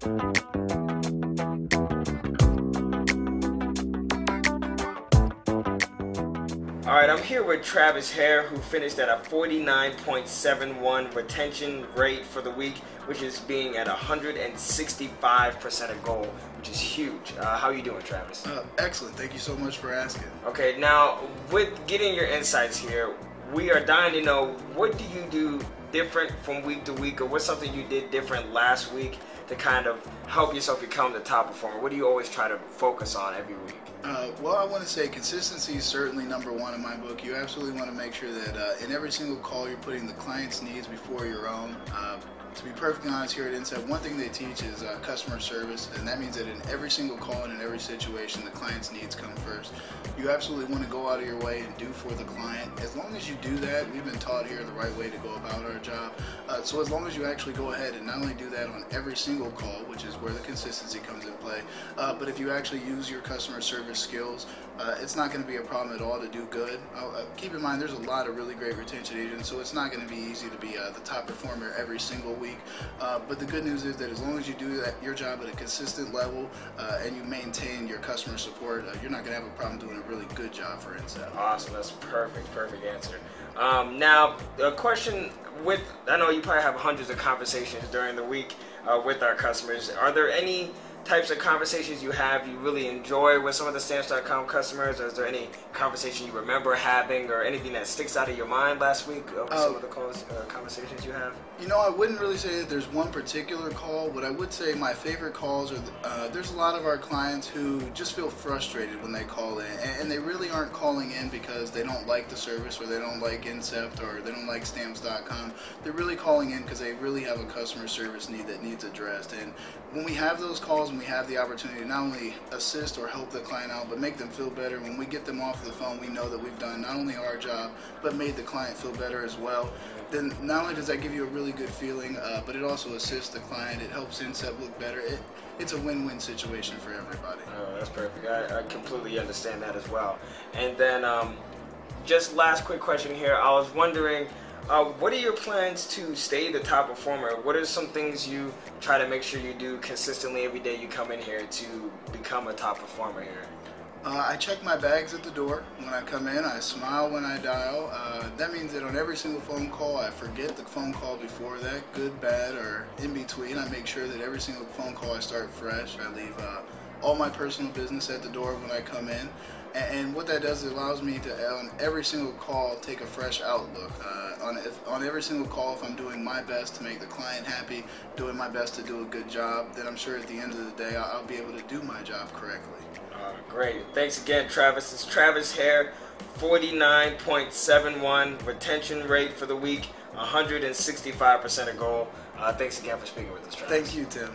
All right, I'm here with Travis Hare, who finished at a 49.71 retention rate for the week, which is being at 165% of goal, which is huge. How are you doing, Travis? Excellent. Thank you so much for asking. Okay, now with getting your insights here, we are dying to know, what do you do different from week to week, or what's something you did different last week to kind of help yourself become the top performer? What do you always try to focus on every week? Well, I want to say consistency is certainly number one in my book. You absolutely want to make sure that in every single call you're putting the client's needs before your own. To be perfectly honest, here at Incept, one thing they teach is customer service, and that means that in every single call and in every situation, the client's needs come first. You absolutely want to go out of your way and do for the client. As long as you do that, we've been taught here the right way to go about our job. So as long as you actually go ahead and not only do that on every single call, which is where the consistency comes in play, but if you actually use your customer service skills, it's not going to be a problem at all to do good. Keep in mind, there's a lot of really great retention agents, so it's not going to be easy to be the top performer every single week. But the good news is that as long as you do your job at a consistent level and you maintain your customer support, you're not going to have a problem doing a really good job for Incept. Awesome, that's perfect answer. Now, a question I know you probably have hundreds of conversations during the week with our customers. Are there any types of conversations you have you really enjoy with some of the Stamps.com customers, or is there any conversation you remember having, or anything that sticks out of your mind last week with some of the conversations you have? You know, I wouldn't really say that there's one particular call, but I would say my favorite calls are, there's a lot of our clients who just feel frustrated when they call in, and they really aren't calling in because they don't like the service, or they don't like Incept, or they don't like Stamps.com. They're really calling in because they really have a customer service need that needs addressed. And when we have those calls and we have the opportunity to not only assist or help the client out, but make them feel better, when we get them off the phone, we know that we've done not only our job, but made the client feel better as well. Then not only does that give you a really good feeling, but it also assists the client. It helps Incept look better. It's a win-win situation for everybody. Oh, that's perfect. I completely understand that as well. And then just last quick question here. I was wondering, what are your plans to stay the top performer? What are some things you try to make sure you do consistently every day you come in here to become a top performer here? I check my bags at the door when I come in. I smile when I dial. That means that on every single phone call, I forget the phone call before that, good, bad, or in between. I make sure that every single phone call I start fresh. I leave all my personal business at the door when I come in. And what that does, it allows me to, on every single call, take a fresh outlook. On every single call, if I'm doing my best to make the client happy, doing my best to do a good job, then I'm sure at the end of the day, I'll be able to do my job correctly. Great. Thanks again, Travis. It's Travis Hare, 49.71 retention rate for the week, 165% of goal. Thanks again for speaking with us, Travis. Thank you, Tim.